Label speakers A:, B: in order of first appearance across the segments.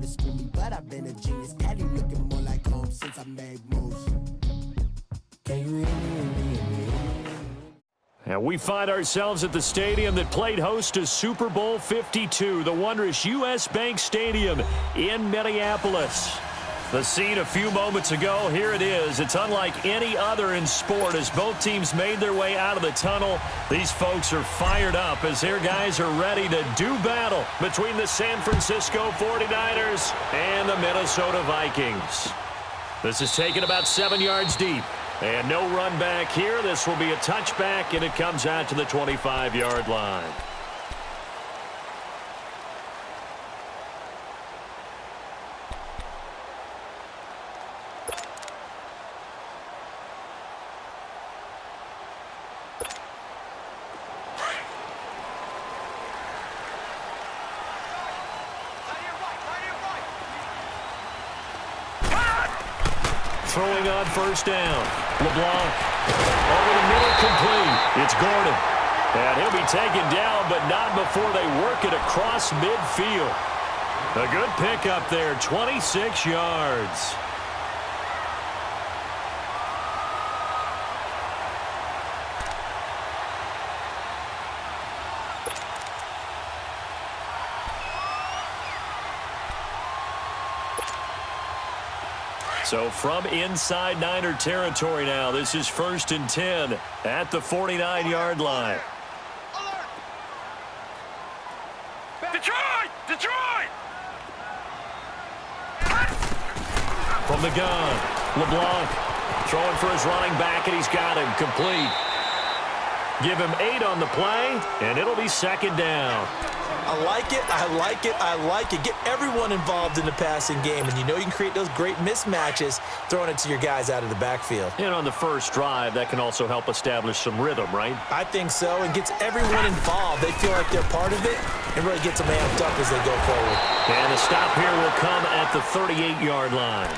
A: screw me, but I've been a genius. Caddy looking more like home since I made moves. Can you hear me?
B: And we find ourselves at the stadium that played host to Super Bowl 52, the wondrous U.S. Bank Stadium in Minneapolis. The scene a few moments ago, here it is. It's unlike any other in sport as both teams made their way out of the tunnel. These folks are fired up as their guys are ready to do battle between the San Francisco 49ers and the Minnesota Vikings. This is taken about 7 yards deep. And no run back here. This will be a touchback, and it comes out to the 25-yard line. Throwing on first down. LeBlanc over the middle, complete. It's Gordon. And he'll be taken down, but not before they work it across midfield. A good pickup there, 26 yards. So from inside Niner territory now, this is 1st and 10 at the 49-yard line.
C: Detroit! Detroit!
B: From the gun, LeBlanc throwing for his running back, and he's got him complete. Give him 8 on the play, and it'll be 2nd down.
D: I like it, I like it, I like it. Get everyone involved in the passing game, and you know you can create those great mismatches throwing it to your guys out of the backfield.
B: And on the first drive, that can also help establish some rhythm, right?
D: I think so, and gets everyone involved. They feel like they're part of it, and really gets them amped up as they go forward.
B: And the stop here will come at the 38-yard line.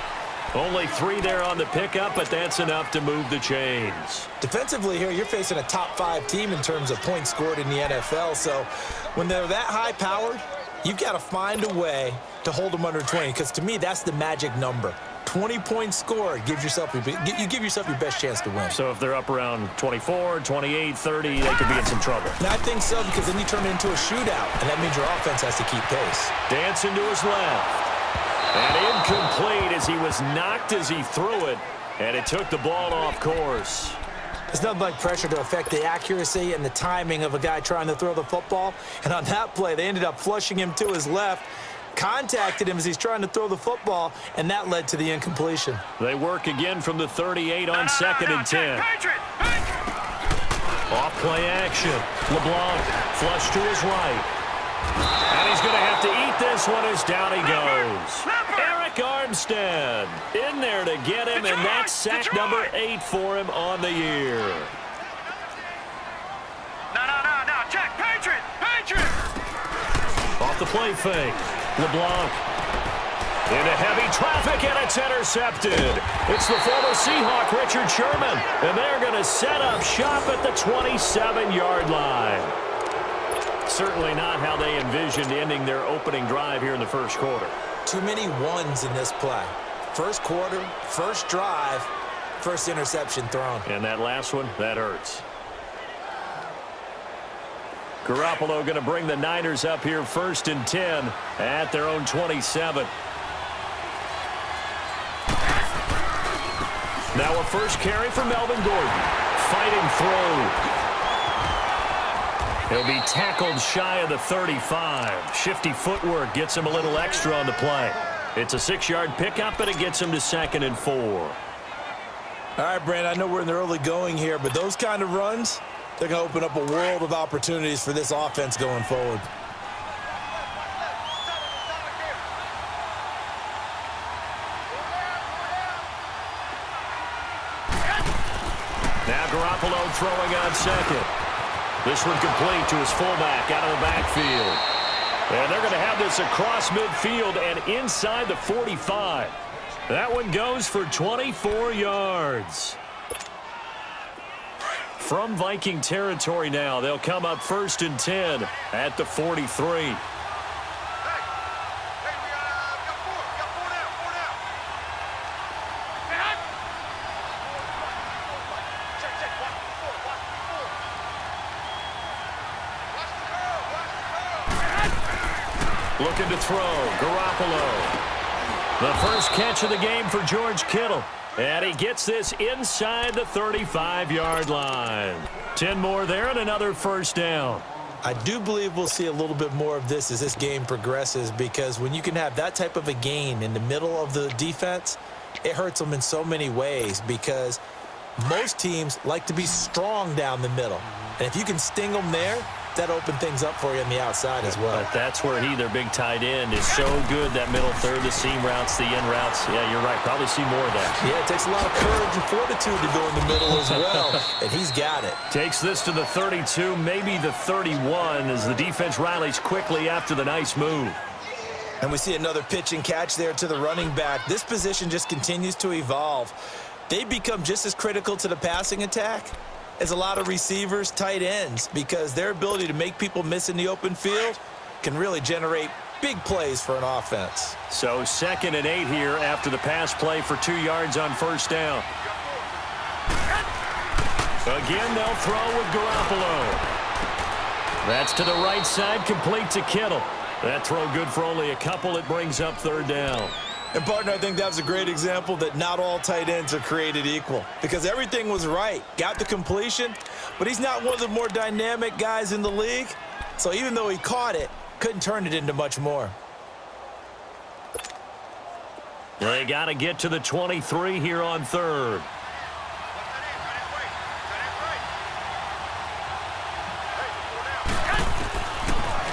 B: Only 3 there on the pickup, but that's enough to move the chains.
D: Defensively here, you're facing a top-5 team in terms of points scored in the NFL, so when they're that high-powered, you've got to find a way to hold them under 20, because to me, that's the magic number. 20 points scored, you give yourself your best chance to win.
B: So if they're up around 24, 28, 30, they could be in some trouble.
D: And I think so, because then you turn it into a shootout, and that means your offense has to keep pace.
B: Dancing to his left. And incomplete as he was knocked as he threw it, and it took the ball off course.
D: There's nothing like pressure to affect the accuracy and the timing of a guy trying to throw the football. And on that play, they ended up flushing him to his left, contacted him as he's trying to throw the football, and that led to the incompletion.
B: They work again from the 38 on 2nd and 10. Off play action. LeBlanc flush to his right. And he's going to have to eat this one as down he goes. Eric Armstead in there to get him, and that's sack number 8 for him on the year.
C: No, check, Patriot!
B: Off the play fake, LeBlanc into heavy traffic, and it's intercepted. It's the former Seahawk, Richard Sherman, and they're going to set up shop at the 27-yard line. Certainly not how they envisioned ending their opening drive here in the first quarter.
D: Too many ones in this play. First quarter, first drive, first interception thrown.
B: And that last one, that hurts. Garoppolo going to bring the Niners up here 1st and 10 at their own 27. Now a first carry for Melvin Gordon. Fighting through. He'll be tackled shy of the 35. Shifty footwork gets him a little extra on the play. It's a 6-yard pickup, but it gets him to 2nd and 4.
D: All right, Brandon, I know we're in the early going here, but those kind of runs, they're going to open up a world of opportunities for this offense going forward.
B: Now Garoppolo throwing on 2nd. This one complete to his fullback out of the backfield. And they're going to have this across midfield and inside the 45. That one goes for 24 yards. From Viking territory now, they'll come up 1st and 10 at the 43. Looking to throw. Garoppolo. The first catch of the game for George Kittle. And he gets this inside the 35-yard line. 10 more there and another first down.
D: I do believe we'll see a little bit more of this as this game progresses, because when you can have that type of a gain in the middle of the defense, it hurts them in so many ways, because most teams like to be strong down the middle. And if you can sting them there, that open things up for you on the outside as well.
B: But that's where their big tight end, is so good, that middle third, the seam routes, the in routes. Yeah, you're right. Probably see more of that.
D: Yeah, it takes a lot of courage and fortitude to go in the middle as well, and he's got it.
B: Takes this to the 32, maybe the 31, as the defense rallies quickly after the nice move.
D: And we see another pitch and catch there to the running back. This position just continues to evolve. They become just as critical to the passing attack as a lot of receivers, tight ends, because their ability to make people miss in the open field can really generate big plays for an offense.
B: So 2nd and 8 here after the pass play for 2 yards on first down. Again, they'll throw with Garoppolo. That's to the right side, complete to Kittle. That throw good for only a couple. It brings up 3rd down.
D: And, partner, I think that was a great example that not all tight ends are created equal, because everything was right. Got the completion, but he's not one of the more dynamic guys in the league. So even though he caught it, couldn't turn it into much more.
B: They got to get to the 23 here on 3rd.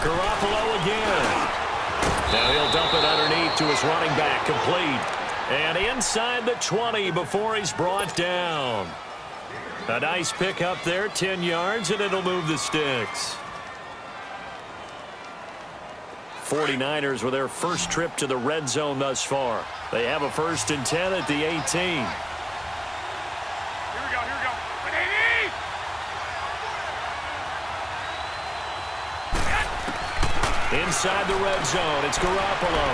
B: Garoppolo again. Now he'll dump it underneath to his running back, complete. And inside the 20 before he's brought down. A nice pick up there, 10 yards, and it'll move the sticks. 49ers with their first trip to the red zone thus far. They have a 1st and 10 at the 18. Inside the red zone, it's Garoppolo.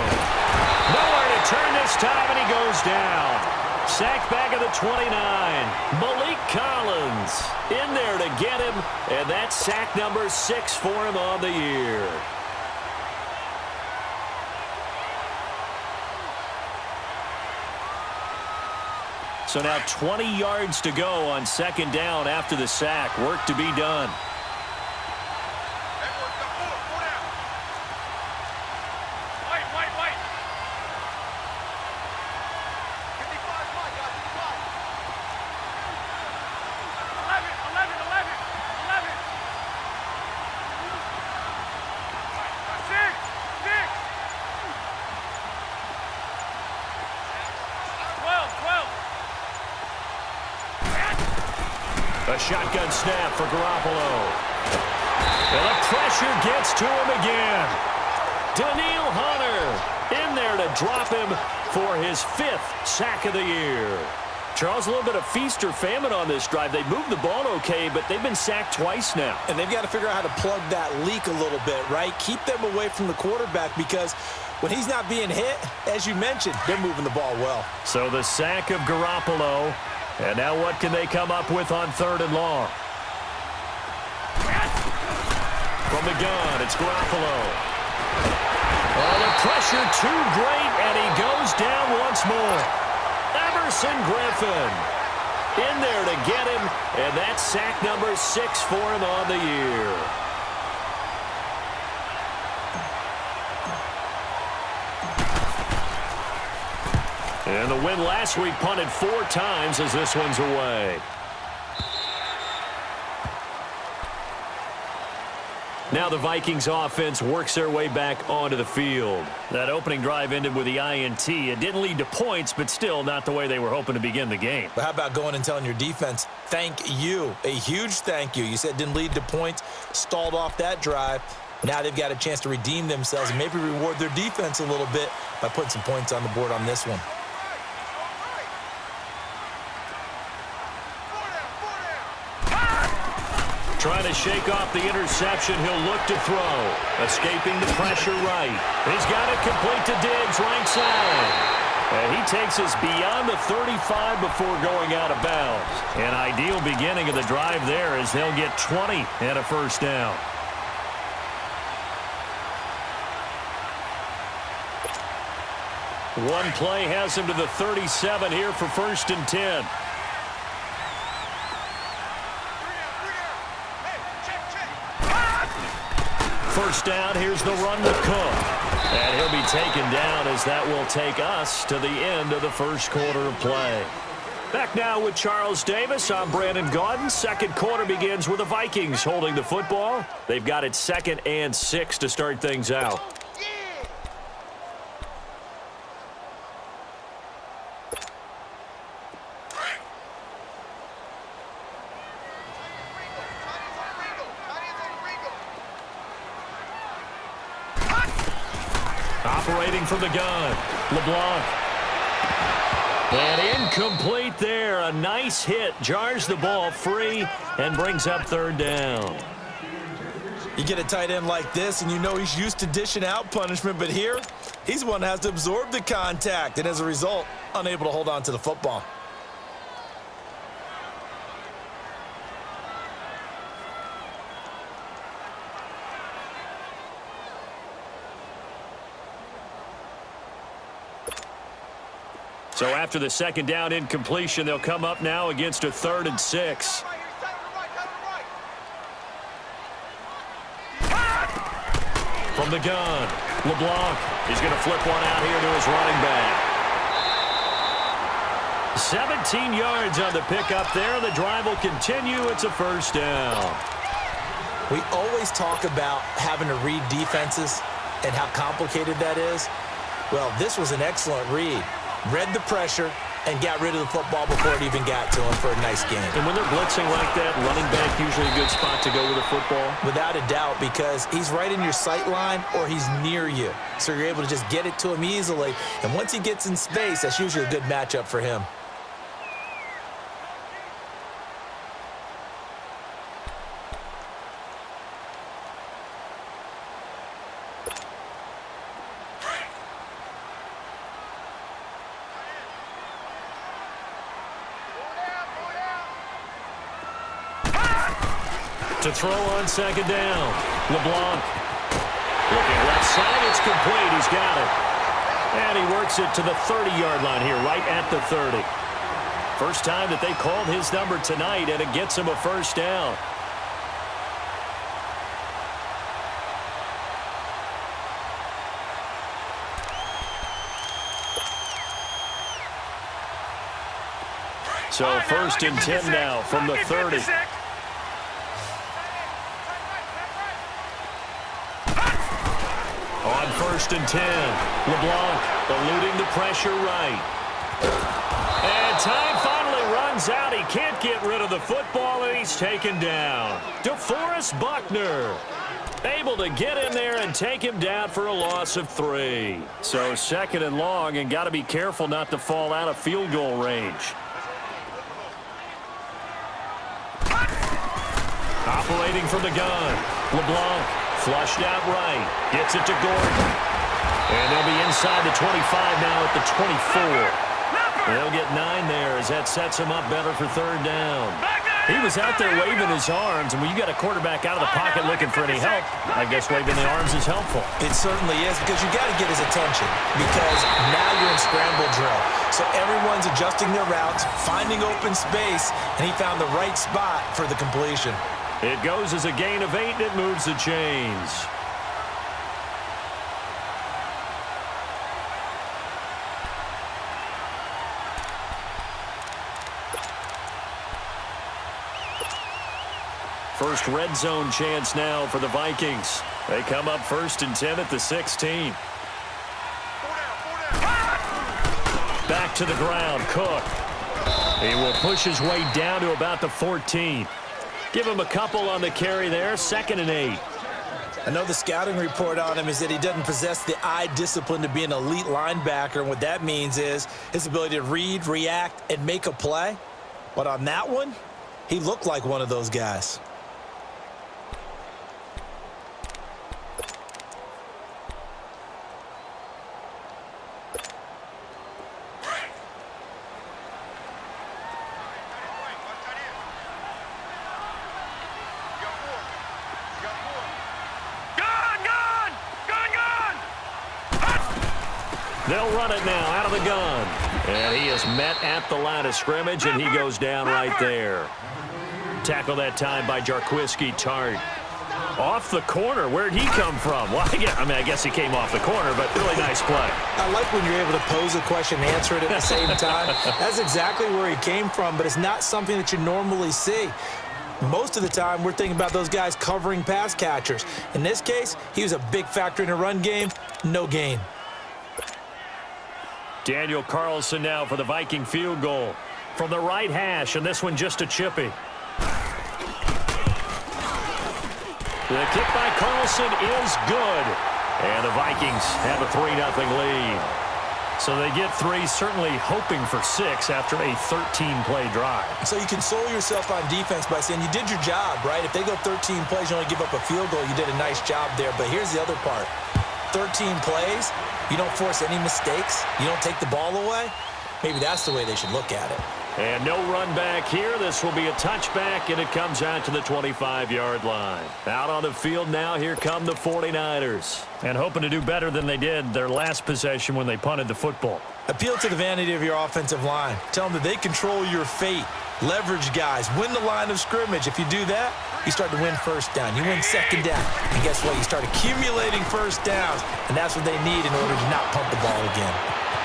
B: Nowhere to turn this time, and he goes down. Sack back of the 29. Malik Collins in there to get him, and that's sack number 6 for him on the year. So now 20 yards to go on 2nd down after the sack. Work to be done. A shotgun snap for Garoppolo. And the pressure gets to him again. Daniil Hunter in there to drop him for his 5th sack of the year. Charles, a little bit of feast or famine on this drive. They moved the ball okay, but they've been sacked twice now.
D: And they've got to figure out how to plug that leak a little bit, right? Keep them away from the quarterback, because when he's not being hit, as you mentioned, they're moving the ball well.
B: So the sack of Garoppolo. And now what can they come up with on 3rd and long? From the gun, it's Garoppolo. Oh, the pressure too great, and he goes down once more. Everson Griffin in there to get him, and that's sack number 6 for him on the year. And the win last week punted 4 times as this one's away. Now the Vikings offense works their way back onto the field. That opening drive ended with the INT. It didn't lead to points, but still not the way they were hoping to begin the game.
D: But how about going and telling your defense, thank you, a huge thank you. You said it didn't lead to points, stalled off that drive. Now they've got a chance to redeem themselves and maybe reward their defense a little bit by putting some points on the board on this one.
B: Trying to shake off the interception. He'll look to throw. Escaping the pressure right. He's got it complete to Diggs, right side. And he takes us beyond the 35 before going out of bounds. An ideal beginning of the drive there as they'll get 20 and a first down. One play has him to the 37 here for 1st and 10. First down, here's the run to Cook. And he'll be taken down as that will take us to the end of the first quarter of play. Back now with Charles Davis. I'm Brandon Gaudin. Second quarter begins with the Vikings holding the football. They've got it 2nd and 6 to start things out. Operating from the gun, LeBlanc. And incomplete there. A nice hit. Jars the ball free and brings up 3rd down.
D: You get a tight end like this, and you know he's used to dishing out punishment, but here, he's the one that has to absorb the contact, and as a result, unable to hold on to the football.
B: So after the 2nd down incompletion, they'll come up now against a 3rd and 6. From the gun, LeBlanc is going to flip one out here to his running back. 17 yards on the pickup there. The drive will continue. It's a 1st down.
D: We always talk about having to read defenses and how complicated that is. Well, this was an excellent read. Read the pressure and got rid of the football before it even got to him for a nice game.
B: And when they're blitzing like that, running back usually a good spot to go with the football?
D: Without a doubt, because he's right in your sight line or he's near you. So you're able to just get it to him easily. And once he gets in space, that's usually a good matchup for him.
B: To throw on 2nd down. LeBlanc. Looking left side. It's complete. He's got it. And he works it to the 30-yard line here, right at the 30. First time that they called his number tonight, and it gets him a 1st down. So 1st and 10 now from the 30. On 1st and 10, LeBlanc eluding the pressure right. And time finally runs out. He can't get rid of the football, and he's taken down. DeForest Buckner able to get in there and take him down for a loss of 3. So 2nd and long, and got to be careful not to fall out of field goal range. Operating from the gun, LeBlanc. Flushed out right. Gets it to Gordon. And they'll be inside the 25 now at the 24. They'll get 9 there as that sets him up better for 3rd down. He was out there waving his arms, and when you got a quarterback out of the pocket looking for any help, I guess waving the arms is helpful.
D: It certainly is, because you got to get his attention, because now you're in scramble drill. So everyone's adjusting their routes, finding open space, and he found the right spot for the completion.
B: It goes as a gain of 8, and it moves the chains. First red zone chance now for the Vikings. They come up 1st and 10 at the 16. Back to the ground, Cook. He will push his way down to about the 14. Give him a couple on the carry there, 2nd and 8.
D: I know the scouting report on him is that he doesn't possess the eye discipline to be an elite linebacker, and what that means is his ability to read, react, and make a play. But on that one, he looked like one of those guys.
B: They'll run it now out of the gun. And he is met at the line of scrimmage, and he goes down right there. Tackle that time by Jarquiski Tart. Off the corner. Where'd he come from? Well, I guess he came off the corner, but really nice play.
D: I like when you're able to pose a question and answer it at the same time. That's exactly where he came from, but it's not something that you normally see. Most of the time, we're thinking about those guys covering pass catchers. In this case, he was a big factor in the run game. No gain.
B: Daniel Carlson now for the Viking field goal from the right hash, and this one just a chippy. The kick by Carlson is good. And the Vikings have a 3-0 lead. So they get 3, certainly hoping for 6 after a 13-play drive.
D: So you console yourself on defense by saying you did your job, right? If they go 13 plays, you only give up a field goal, you did a nice job there. But here's the other part. 13 plays, you don't force any mistakes, you don't take the ball away. Maybe that's the way they should look at it.
B: And no run back here. This will be a touchback, and it comes out to the 25-yard line. Out on the field now, here come the 49ers. And hoping to do better than they did their last possession when they punted the football.
D: Appeal to the vanity of your offensive line. Tell them that they control your fate. Leverage guys. Win the line of scrimmage. If you do that, you start to win first down. You win second down. And guess what? You start accumulating first downs. And that's what they need in order to not punt the ball again.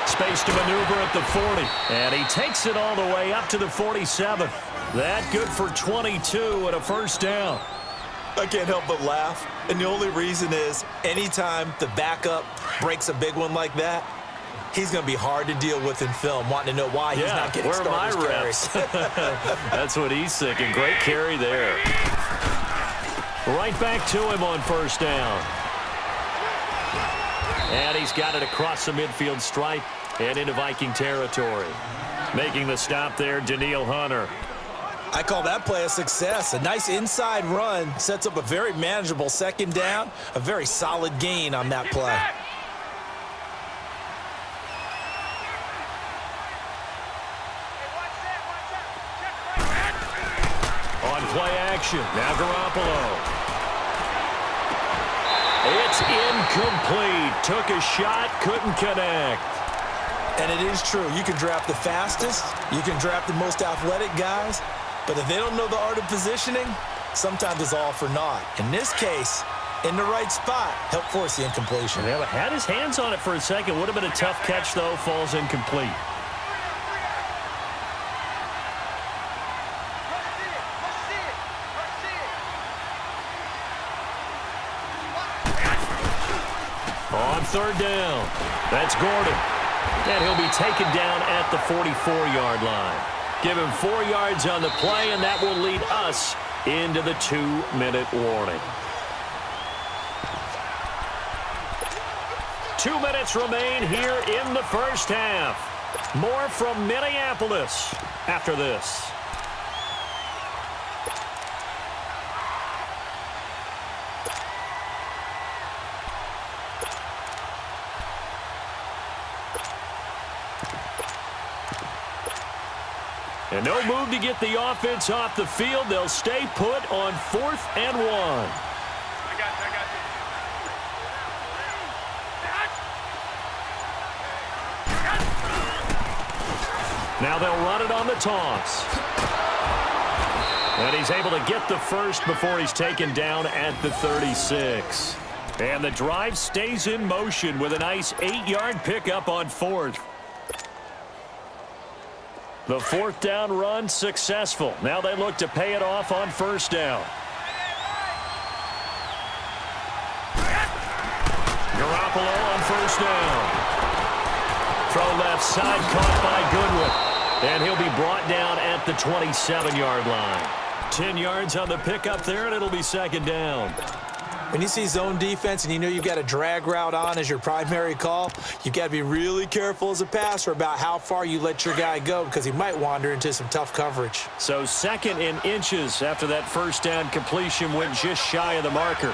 B: Space to maneuver at the 40. And he takes it all the way up to the 47. That good for 22 and a first down.
D: I can't help but laugh. And the only reason is anytime the backup breaks a big one like that, he's going to be hard to deal with in film, wanting to know why he's not getting starters carries.
B: That's what he's thinking. Great carry there. Right back to him on first down. And he's got it across the midfield stripe and into Viking territory. Making the stop there, Danielle Hunter.
D: I call that play a success. A nice inside run sets up a very manageable second down, a very solid gain on that play.
B: On play action, now Garoppolo. It's incomplete. Took a shot, couldn't connect.
D: And it is true. You can draft the fastest. You can draft the most athletic guys. But if they don't know the art of positioning, sometimes it's all for naught. In this case, in the right spot, helped force the incompletion.
B: Yeah, had his hands on it for a second. Would have been a tough catch, though. Falls incomplete. On third down, that's Gordon. And he'll be taken down at the 44-yard line. Give him 4 yards on the play, and that will lead us into the 2-minute warning. 2 minutes remain here in the first half. More from Minneapolis after this. And no move to get the offense off the field. They'll stay put on 4th and 1.
C: I got you.
B: Now they'll run it on the toss. And he's able to get the first before he's taken down at the 36. And the drive stays in motion with a nice 8-yard pickup on 4th. The 4th down run successful. Now they look to pay it off on first down. Garoppolo on first down. Throw left side caught by Goodwin. And he'll be brought down at the 27-yard line. 10 yards on the pickup there, and it'll be second down.
D: When you see zone defense and you know you've got a drag route on as your primary call, you've got to be really careful as a passer about how far you let your guy go because he might wander into some tough coverage.
B: So 2nd in inches after that first down completion went just shy of the marker.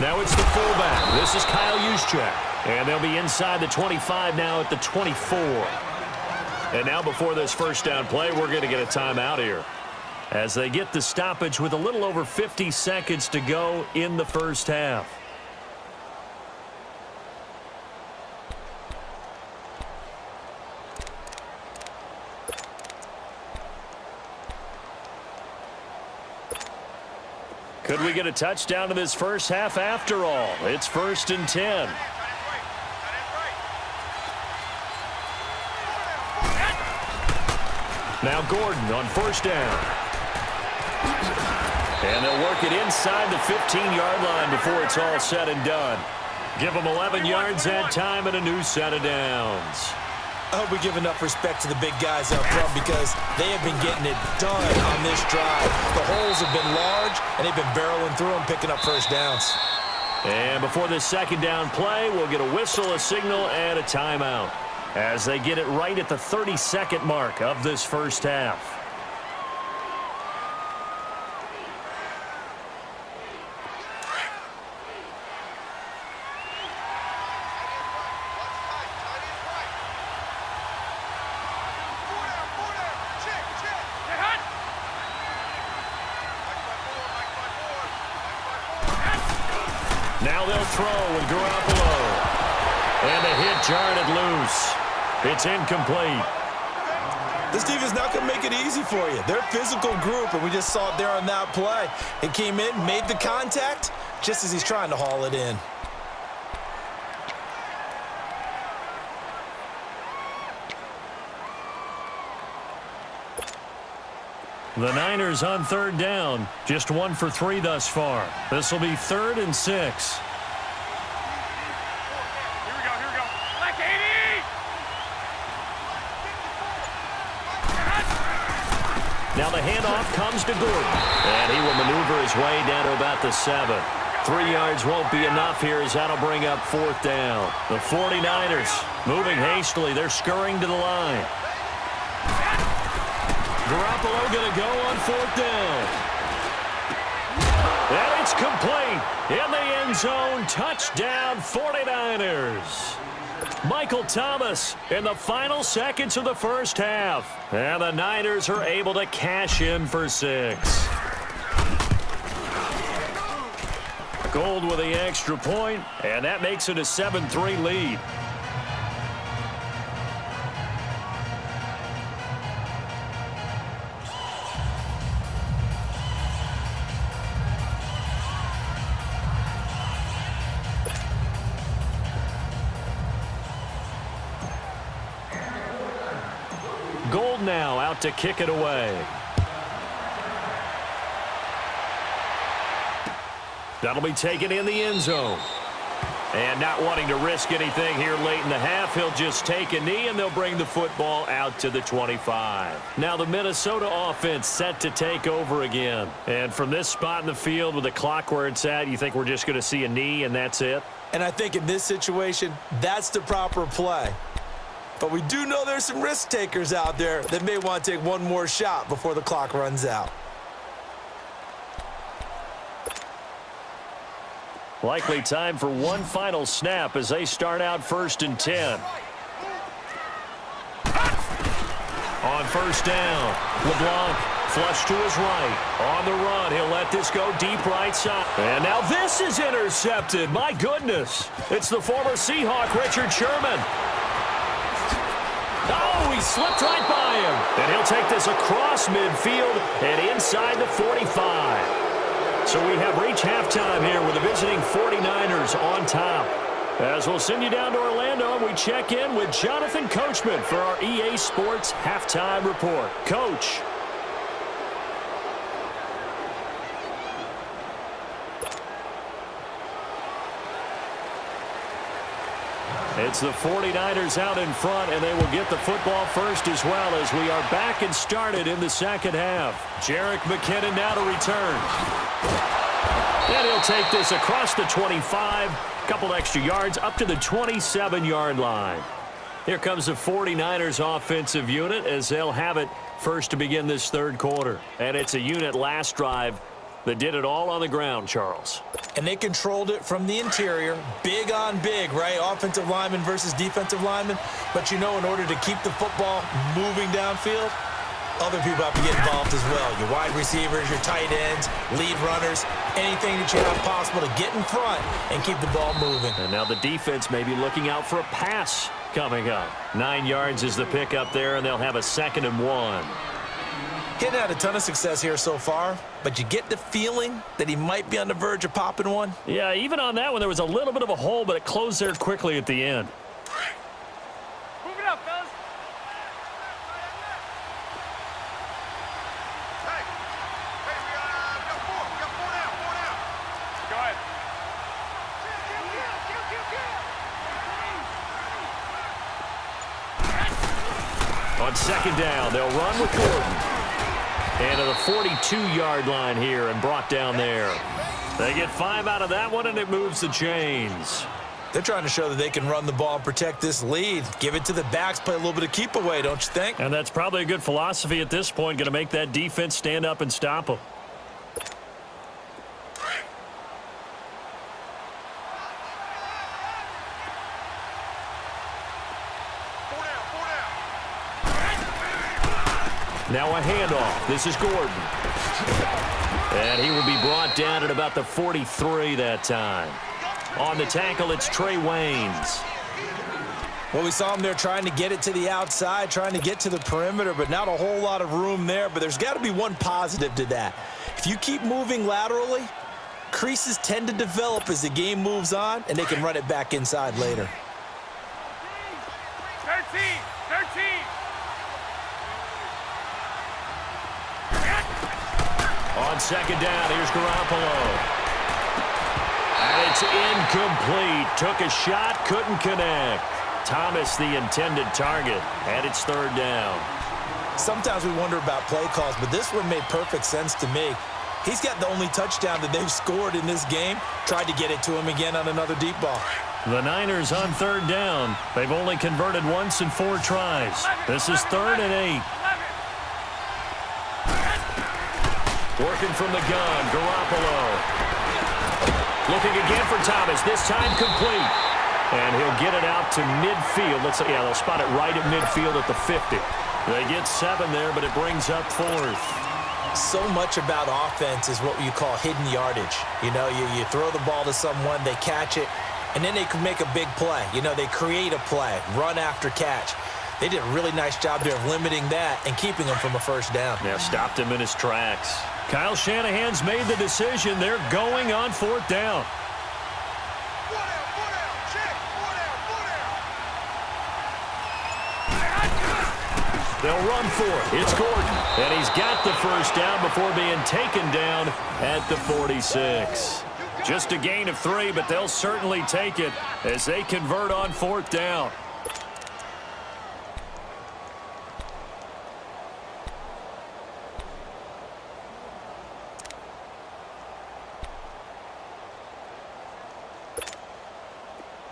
B: Now it's the fullback. This is Kyle Juszczyk. And they'll be inside the 25 now at the 24. And now before this first down play, we're going to get a timeout here, as they get the stoppage with a little over 50 seconds to go in the first half. Could we get a touchdown in this first half after all? It's 1st and 10. Now Gordon on 1st down. And they'll work it inside the 15-yard line before it's all said and done. Give them 11 yards that time and a new set of downs.
D: I hope we give enough respect to the big guys up front because they have been getting it done on this drive. The holes have been large, and they've been barreling through them, picking up first downs.
B: And before this second down play, we'll get a whistle, a signal, and a timeout as they get it right at the 30-second mark of this first half. Now they'll throw with Garoppolo. And a hit jarred it loose. It's incomplete.
D: This defense not going to make it easy for you. They're a physical group, and we just saw it there on that play. It came in, made the contact, just as he's trying to haul it in.
B: The Niners on 3rd down. Just 1 for 3 thus far. This will be 3rd and 6.
C: Here we go. Black 80!
B: Now the handoff comes to Gordon. And he will maneuver his way down to about the 7. 3 yards won't be enough here as that'll bring up 4th down. The 49ers moving hastily. They're scurrying to the line. Garoppolo going to go on 4th down. And it's complete. In the end zone, touchdown 49ers. Michael Thomas in the final seconds of the first half. And the Niners are able to cash in for 6. Gold with the extra point, and that makes it a 7-3 lead. Gold now out to kick it away. That'll be taken in the end zone. And not wanting to risk anything here late in the half, he'll just take a knee and they'll bring the football out to the 25. Now the Minnesota offense set to take over again. And from this spot in the field with the clock where it's at, you think we're just going to see a knee and that's it?
D: And I think in this situation, that's the proper play. But we do know there's some risk takers out there that may want to take one more shot before the clock runs out.
B: Likely time for one final snap as they start out 1st and 10. On 1st down, LeBlanc flush to his right. On the run, he'll let this go deep right side. And now this is intercepted. My goodness. It's the former Seahawk, Richard Sherman. Oh, he slipped right by him. And he'll take this across midfield and inside the 45. So we have reached halftime here with the visiting 49ers on top. As we'll send you down to Orlando, we check in with Jonathan Coachman for our EA Sports Halftime Report. Coach. It's the 49ers out in front, and they will get the football first as well as we are back and started in the second half. Jerick McKinnon now to return. And he'll take this across the 25, couple extra yards up to the 27-yard line. Here comes the 49ers offensive unit as they'll have it first to begin this third quarter. And it's a unit last drive that did it all on the ground, Charles.
D: And they controlled it from the interior, big on big, right? Offensive lineman versus defensive lineman. But you know, in order to keep the football moving downfield, other people have to get involved as well. Your wide receivers, your tight ends, lead runners, anything that you have possible to get in front and keep the ball moving.
B: And now the defense may be looking out for a pass coming up. 9 yards is the pickup there, and they'll have a 2nd and 1.
D: He hadn't had a ton of success here so far, but you get the feeling that he might be on the verge of popping one.
B: Yeah, even on that one, there was a little bit of a hole, but it closed there quickly at the end.
C: Move it up, fellas. Hey, we got four. We got four down. Go ahead.
B: On second down, they'll run with Gordon. And to the 42-yard line here and brought down there. They get 5 out of that one, and it moves the chains.
D: They're trying to show that they can run the ball and protect this lead. Give it to the backs, play a little bit of keep away, don't you think?
B: And that's probably a good philosophy at this point, going to make that defense stand up and stop them. Now a handoff. This is Gordon. And he will be brought down at about the 43 that time. On the tackle, it's Trey Waynes.
D: Well, we saw him there trying to get it to the outside, trying to get to the perimeter, but not a whole lot of room there. But there's got to be one positive to that. If you keep moving laterally, creases tend to develop as the game moves on, and they can run it back inside later.
C: 13.
B: On second down, here's Garoppolo. And it's incomplete. Took a shot, couldn't connect. Thomas, the intended target, and it's third down.
D: Sometimes we wonder about play calls, but this one made perfect sense to me. He's got the only touchdown that they've scored in this game. Tried to get it to him again on another deep ball.
B: The Niners on third down. They've only converted once in 4 tries. This is 3rd and 8. Working from the gun, Garoppolo. Looking again for Thomas, this time complete. And he'll get it out to midfield. They'll spot it right at midfield at the 50. They get 7 there, but it brings up 4th.
D: So much about offense is what you call hidden yardage. You know, you throw the ball to someone, they catch it, and then they can make a big play. You know, they create a play, run after catch. They did a really nice job there of limiting that and keeping him from a first down.
B: Yeah, stopped him in his tracks. Kyle Shanahan's made the decision. They're going on 4th down. They'll run for it. It's Gordon. And he's got the first down before being taken down at the 46. Just a gain of 3, but they'll certainly take it as they convert on 4th down.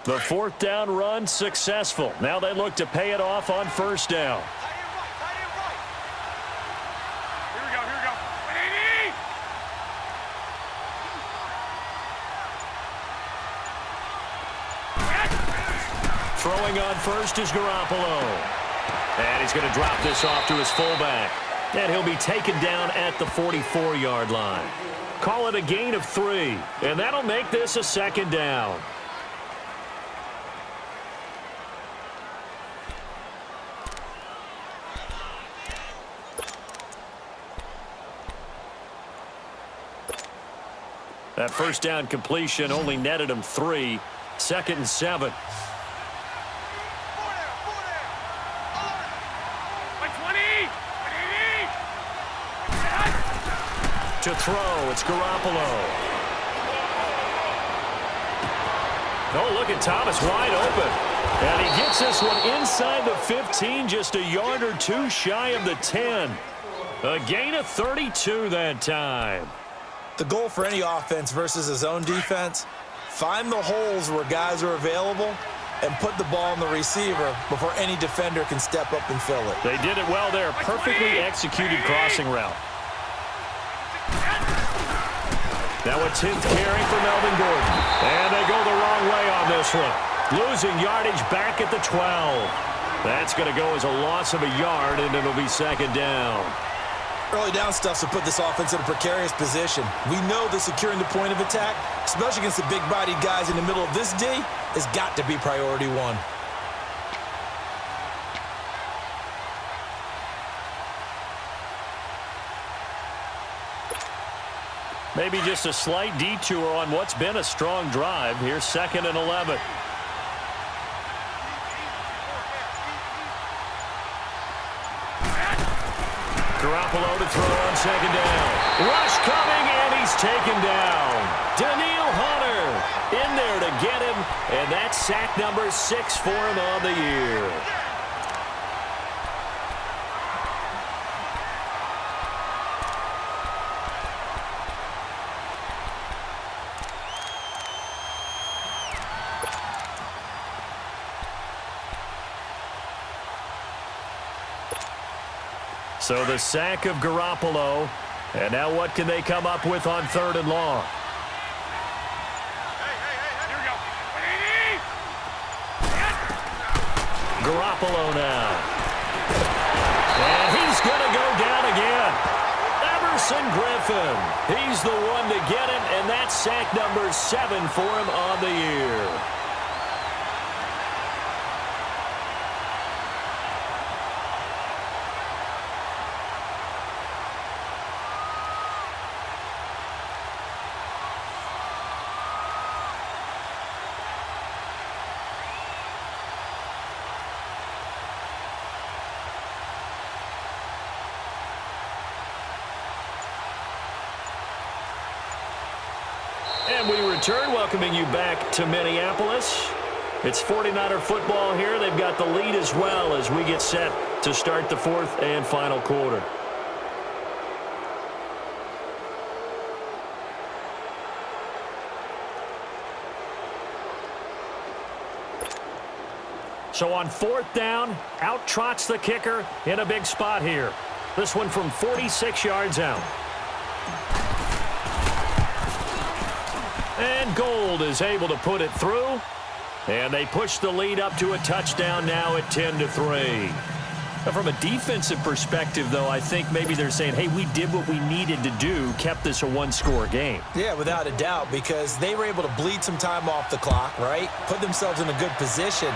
B: The 4th down run successful. Now they look to pay it off on first down.
C: Here we go. 80!
B: Throwing on first is Garoppolo. And he's going to drop this off to his fullback. And he'll be taken down at the 44-yard line. Call it a gain of 3. And that'll make this a 2nd down. That first down completion only netted him 3. 2nd and 7. To throw, it's Garoppolo. Oh, look at Thomas wide open. And he gets this one inside the 15, just a yard or 2 shy of the 10. A gain of 32 that time.
D: The goal for any offense versus his own defense, find the holes where guys are available and put the ball on the receiver before any defender can step up and fill it.
B: They did it well there. Perfectly executed crossing route. Now a 10th carry for Melvin Gordon. And they go the wrong way on this one. Losing yardage back at the 12. That's going to go as a loss of a yard, and it'll be 2nd down.
D: Early down stuff to put this offense in a precarious position. We know that securing the point of attack, especially against the big-bodied guys in the middle of this D, has got to be priority 1.
B: Maybe just a slight detour on what's been a strong drive. Here's 2nd and 11. Garoppolo to throw on 2nd down. Rush coming, and he's taken down. Danielle Hunter in there to get him, and that's sack number 6 for him on the year. So the sack of Garoppolo. And now what can they come up with on 3rd and long?
C: Here we go.
B: Garoppolo now. And he's going to go down again. Everson Griffin. He's the one to get it, and that's sack number 7 for him on the year. And we return, welcoming you back to Minneapolis. It's 49er football here. They've got the lead as well as we get set to start the 4th and final quarter. So on 4th down, out trots the kicker in a big spot here. This one from 46 yards out. And Gold is able to put it through. And they push the lead up to a touchdown now at 10-3. Now from a defensive perspective, though, I think maybe they're saying, hey, we did what we needed to do, kept this a one-score game.
D: Yeah, without a doubt, because they were able to bleed some time off the clock, right? Put themselves in a good position,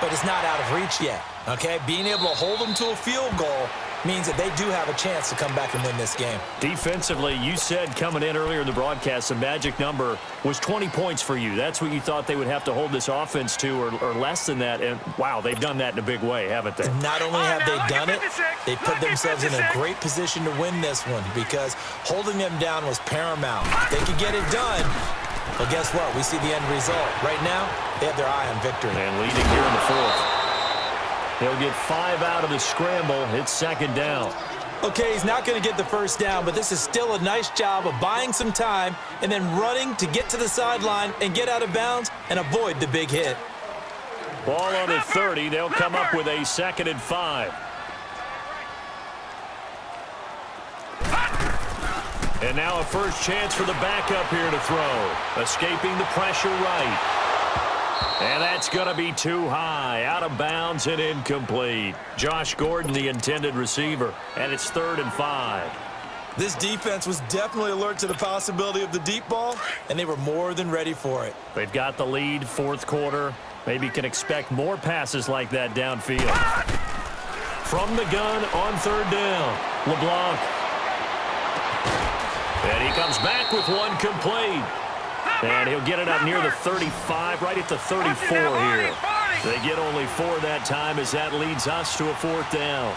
D: but it's not out of reach yet, okay? Being able to hold them to a field goal means that they do have a chance to come back and win this game.
B: Defensively, you said coming in earlier in the broadcast, the magic number was 20 points for you. That's what you thought they would have to hold this offense to, or less than that. And, wow, they've done that in a big way, haven't they?
D: Not only have they done it, they put themselves in a great position to win this one because holding them down was paramount. They could get it done, but guess what? We see the end result. Right now, they have their eye on victory.
B: And leading here in the 4th. He'll get 5 out of the scramble. It's 2nd down.
D: Okay, he's not going to get the first down, but this is still a nice job of buying some time and then running to get to the sideline and get out of bounds and avoid the big hit.
B: Ball on the 30. They'll come up with a 2nd and 5. And now a first chance for the backup here to throw. Escaping the pressure right. And that's going to be too high, out of bounds and incomplete. Josh Gordon, the intended receiver, and it's 3rd and 5.
D: This defense was definitely alert to the possibility of the deep ball, and they were more than ready for it.
B: They've got the lead, 4th quarter. Maybe can expect more passes like that downfield. From the gun on 3rd down, LeBlanc. And he comes back with one complete. And he'll get it up near the 35, right at the 34 here. They get only 4 that time as that leads us to a 4th down.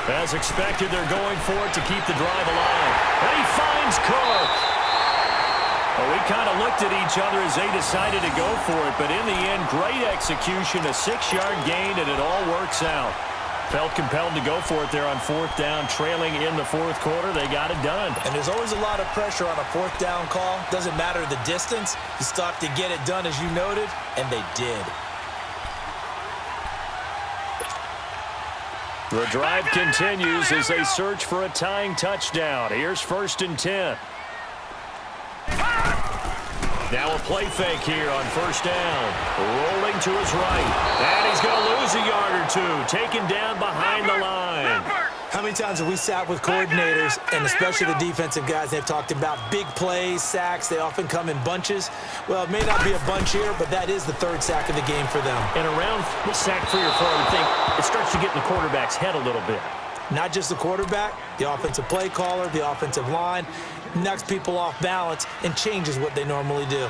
B: As expected, they're going for it to keep the drive alive. And he finds Cook. Well, we kind of looked at each other as they decided to go for it, but in the end, great execution, a 6-yard gain, and it all works out. Felt compelled to go for it there on 4th down, trailing in the 4th quarter. They got it done.
D: And there's always a lot of pressure on a 4th down call. Doesn't matter the distance. You still have to get it done, as you noted, and they did.
B: The drive continues as they search for a tying touchdown. Here's 1st and 10. Now a play fake here on 1st down. Rolling to his right. And he's going to lose a yard or two. Taken down behind the line.
D: How many times have we sat with coordinators, and especially the defensive guys, they've talked about big plays, sacks. They often come in bunches. Well, it may not be a bunch here, but that is the 3rd sack of the game for them.
B: And around sack 3 or 4, I would think it starts to get in the quarterback's head a little bit.
D: Not just the quarterback, the offensive play caller, the offensive line, knocks people off balance and changes what they normally do.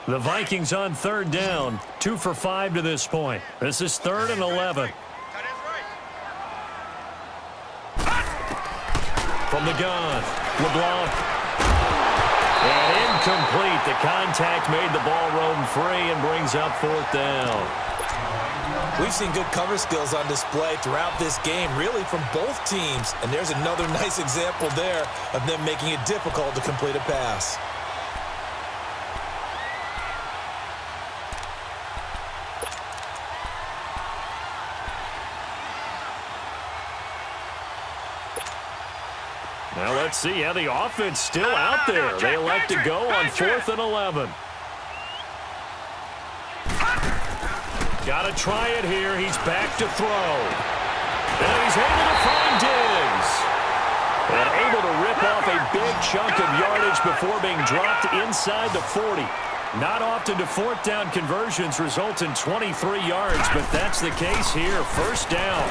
B: The Vikings on third down, 2 for 5 to this point. This is 3rd and 11. From the gun, LeBlanc. And incomplete. The contact made the ball roam free and brings up 4th down.
D: We've seen good cover skills on display throughout this game, really from both teams. And there's another nice example there of them making it difficult to complete a pass.
B: Now let's see how the offense still out there. They elect to go on 4th and 11. Got to try it here. He's back to throw. And he's able to find Diggs. And able to rip off a big chunk of yardage before being dropped inside the 40. Not often do 4th down conversions result in 23 yards, but that's the case here. 1st down.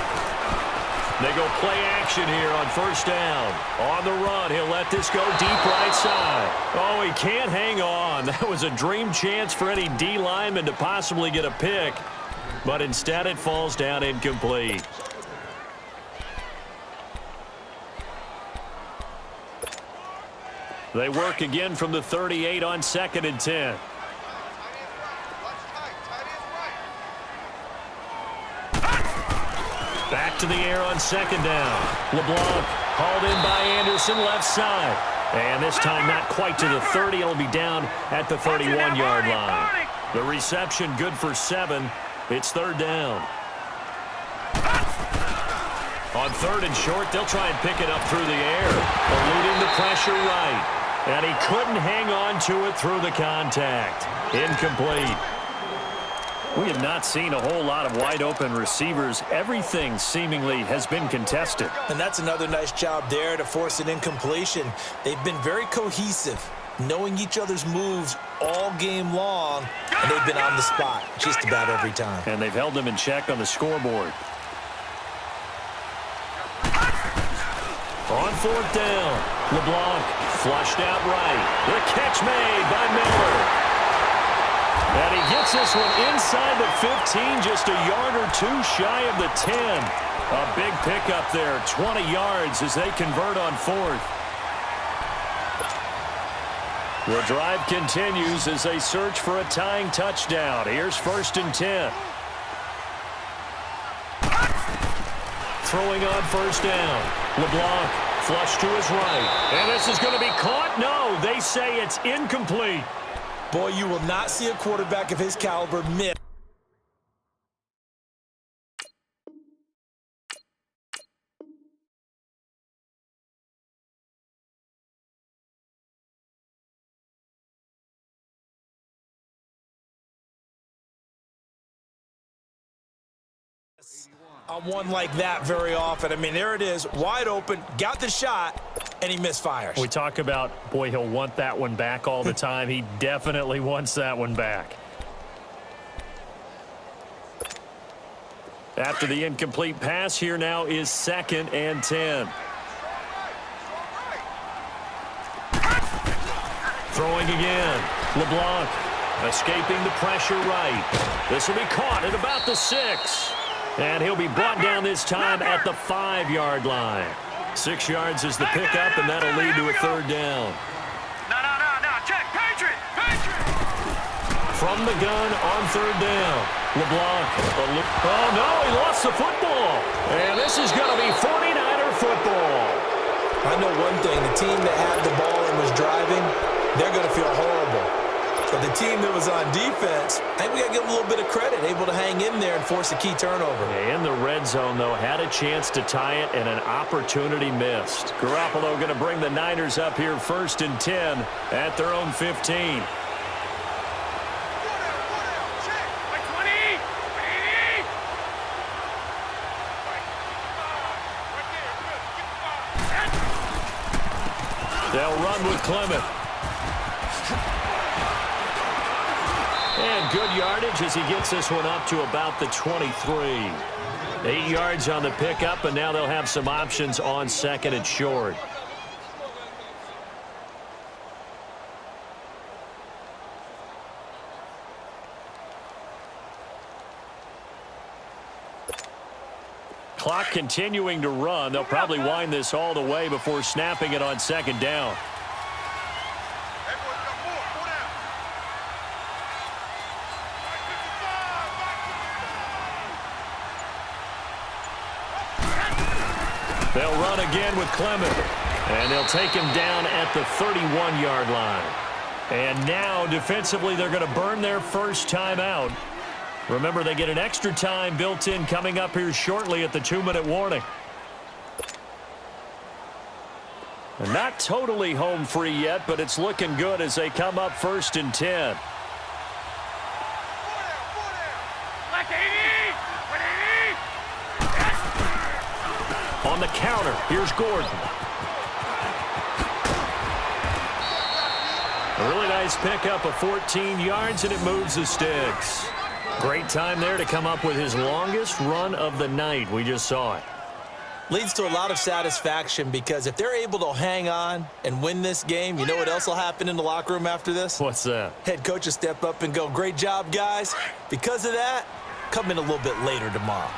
B: They go play action here on 1st down. On the run, he'll let this go deep right side. Oh, he can't hang on. That was a dream chance for any D lineman to possibly get a pick. But instead it falls down incomplete. They work again from the 38 on 2nd and 10. Back to the air on 2nd down. LeBlanc hauled in by Anderson left side. And this time not quite to the 30. It'll be down at the 31-yard line. The reception good for 7. It's 3rd down. On 3rd and short, they'll try and pick it up through the air. Eluding the pressure right. And he couldn't hang on to it through the contact. Incomplete. We have not seen a whole lot of wide-open receivers. Everything seemingly has been contested.
D: And that's another nice job there to force an incompletion. They've been very cohesive, knowing each other's moves all game long, and they've been on the spot just about every time.
B: And they've held them in check on the scoreboard. On 4th down, LeBlanc flushed out right. The catch made by Miller. And he gets this one inside the 15, just a yard or 2 shy of the 10. A big pickup there, 20 yards as they convert on 4th. The drive continues as they search for a tying touchdown. Here's 1st and 10. Throwing on 1st down. LeBlanc flush to his right. And this is going to be caught? No, they say it's incomplete.
D: Boy, you will not see a quarterback of his caliber miss. On one like that very often. I mean, there it is, wide open, got the shot, and he misfires.
B: We talk about, boy, he'll want that one back all the time. He definitely wants that one back. After the incomplete pass, here now is 2nd and 10. Throwing again. LeBlanc escaping the pressure right. This will be caught at about the 6. And he'll be brought down this time at the 5-yard line. 6 yards is the pickup, and that'll lead to a 3rd down.
C: No, check, Patriot!
B: From the gun on 3rd down. LeBlanc. Oh, no, he lost the football. And this is going to be 49er football.
D: I know one thing, the team that had the ball and was driving, they're going to feel horrible. But the team that was on defense, I think we got to give them a little bit of credit, able to hang in there and force a key turnover.
B: In the red zone, though, had a chance to tie it, and an opportunity missed. Garoppolo going to bring the Niners up here 1st and 10 at their own 15. They'll run with Clement. And good yardage as he gets this one up to about the 23. 8 yards on the pickup, and now they'll have some options on second and short. Clock continuing to run. They'll probably wind this all the way before snapping it on second down. They'll run again with Clement. And they'll take him down at the 31-yard line. And now, defensively, they're going to burn their first timeout. Remember, they get an extra time built in coming up here shortly at the 2-minute warning. And not totally home free yet, but it's looking good as they come up 1st and 10. On the counter, here's Gordon. A really nice pickup of 14 yards, and it moves the sticks. Great time there to come up with his longest run of the night. We just saw it.
D: Leads to a lot of satisfaction because if they're able to hang on and win this game, you know what else will happen in the locker room after this?
B: What's that?
D: Head coach will step up and go, great job, guys. Because of that, come in a little bit later tomorrow.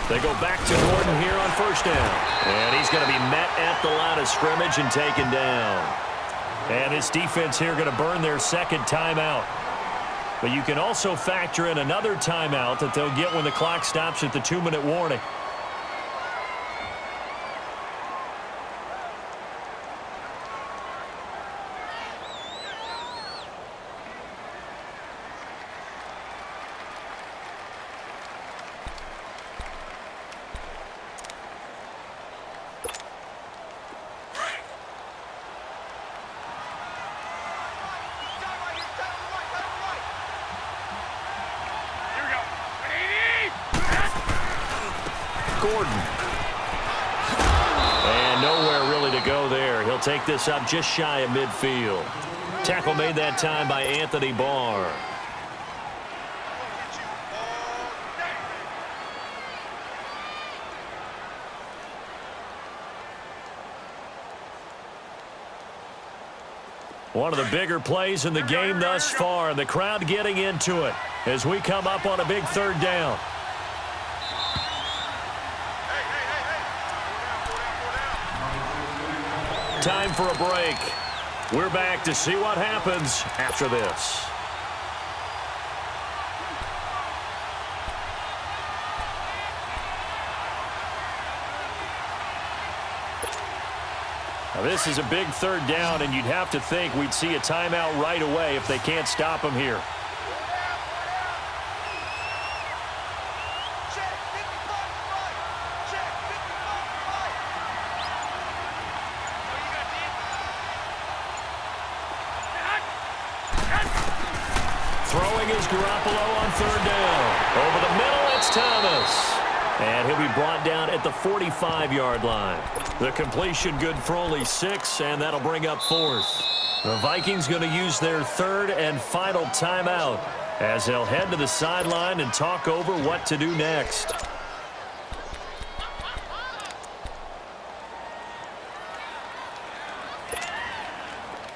B: They go back to Gordon here on 1st down. And he's going to be met at the line of scrimmage and taken down. And his defense here going to burn their second timeout. But you can also factor in another timeout that they'll get when the clock stops at the 2-minute warning. Gordon. And nowhere really to go there. He'll take this up just shy of midfield. Tackle made that time by Anthony Barr. One of the bigger plays in the game thus far. The crowd getting into it as we come up on a big 3rd down. Time for a break. We're back to see what happens after this. Now this is a big 3rd down, and you'd have to think we'd see a timeout right away if they can't stop him here. Throwing is Garoppolo on 3rd down. Over the middle, it's Thomas. And he'll be brought down at the 45-yard line. The completion good for only 6, and that'll bring up 4th. The Vikings going to use their 3rd and final timeout as they'll head to the sideline and talk over what to do next.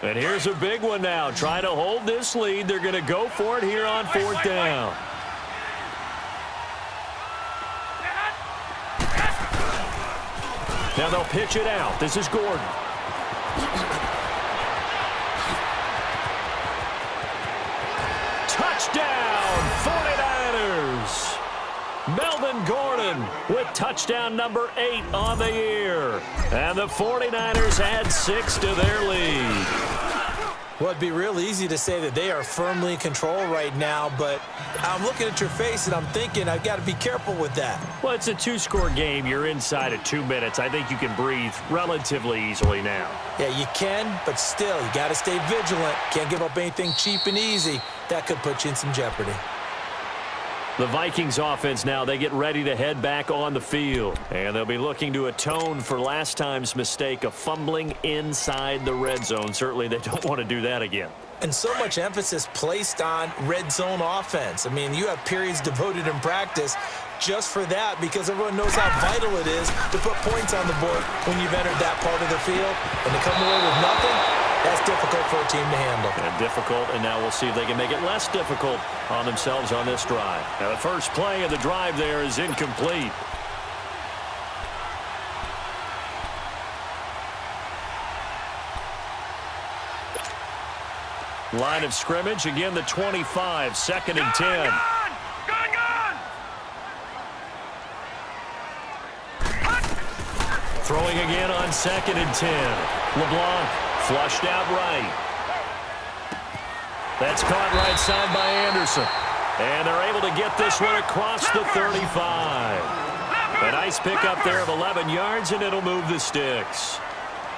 B: And here's a big one now. Trying to hold this lead. They're going to go for it here on 4th down. Now they'll pitch it out. This is Gordon. Touchdown, 49ers. Melvin Gordon with touchdown number 8 on the year. And the 49ers add 6 to their lead.
D: Well, it'd be real easy to say that they are firmly in control right now, but I'm looking at your face and I'm thinking I've got to be careful with that.
B: Well, it's a 2-score game. You're inside of 2 minutes. I think you can breathe relatively easily now.
D: Yeah, you can, but still, you got to stay vigilant. Can't give up anything cheap and easy. That could put you in some jeopardy.
B: The Vikings offense now, they get ready to head back on the field. And they'll be looking to atone for last time's mistake of fumbling inside the red zone. Certainly they don't want to do that again.
D: And so much emphasis placed on red zone offense. I mean, you have periods devoted in practice just for that because everyone knows how vital it is to put points on the board when you've entered that part of the field. And to come away with nothing, that's difficult for a team to handle.
B: And difficult, and now we'll see if they can make it less difficult on themselves on this drive. Now the first play of the drive there is incomplete. Line of scrimmage, again the 25, 2nd and 10.
C: Gun!
B: Throwing again on 2nd and 10. LeBlanc flushed out right. That's caught right side by Anderson. And they're able to get this one across the 35. A nice pickup there of 11 yards, and it'll move the sticks.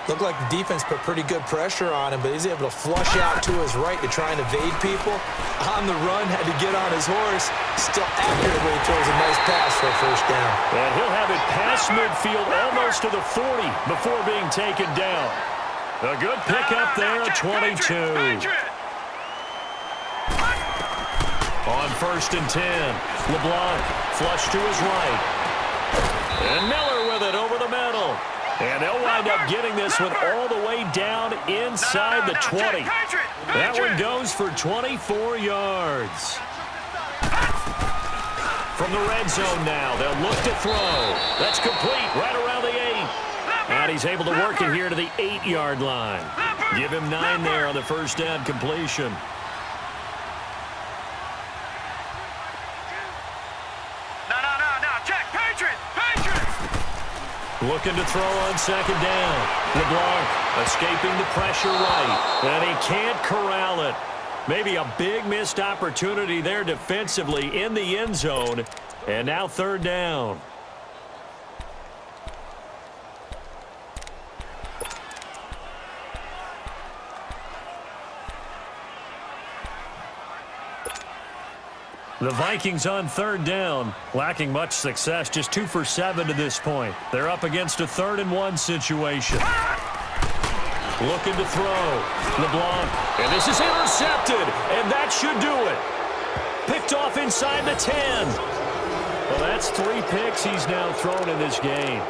D: Looked like the defense put pretty good pressure on him, but he's able to flush out to his right to try and evade people. On the run, had to get on his horse. Still accurately throws a nice pass for a first down.
B: And he'll have it past midfield almost to the 40 before being taken down. A good pickup there at 22. On 1st and 10, LeBlanc flush to his right. And Miller with it over the middle. And they'll wind up getting this one all the way down inside the 20. That one goes for 24 yards. From the red zone now, they'll look to throw. That's complete right around the 8. And he's able to work it here to the 8-yard line. Give him 9 there on the first down completion. Looking to throw on 2nd down. LeBlanc escaping the pressure right. And he can't corral it. Maybe a big missed opportunity there defensively in the end zone. And now 3rd down. The Vikings on 3rd down, lacking much success, just 2 for 7 to this point. They're up against a 3rd and 1 situation. Looking to throw. LeBlanc, and this is intercepted, and that should do it. Picked off inside the 10. Well, that's 3 picks he's now thrown in this game.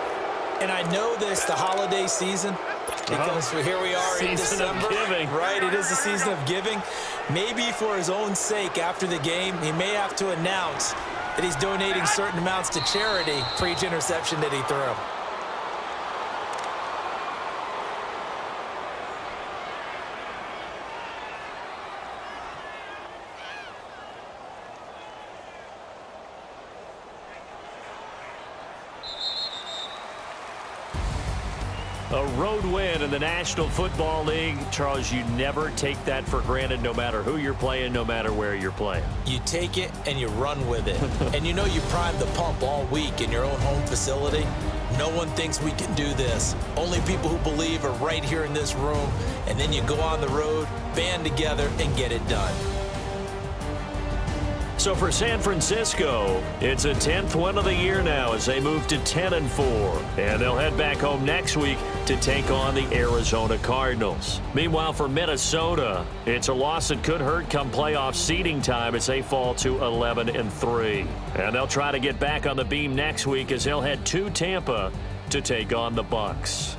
D: And I know this, the holiday season, because here we are in December.
B: Season of giving.
D: Right, it is the season of giving. Maybe for his own sake after the game, he may have to announce that he's donating certain amounts to charity for each interception that he threw.
B: A road win in the National Football League. Charles, you never take that for granted no matter who you're playing, no matter where you're playing.
D: You take it and you run with it. And you know you primed the pump all week in your own home facility. No one thinks we can do this. Only people who believe are right here in this room. And then you go on the road, band together, and get it done.
B: So for San Francisco, it's a 10th win of the year now as they move to 10-4. And they'll head back home next week to take on the Arizona Cardinals. Meanwhile, for Minnesota, it's a loss that could hurt come playoff seeding time as they fall to 11-3. And they'll try to get back on the beam next week as they'll head to Tampa to take on the Bucks.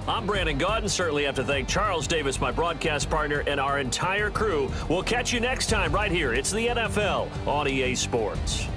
B: I'm Brandon Gaudin. Certainly have to thank Charles Davis, my broadcast partner, and our entire crew. We'll catch you next time right here. It's the NFL on EA Sports.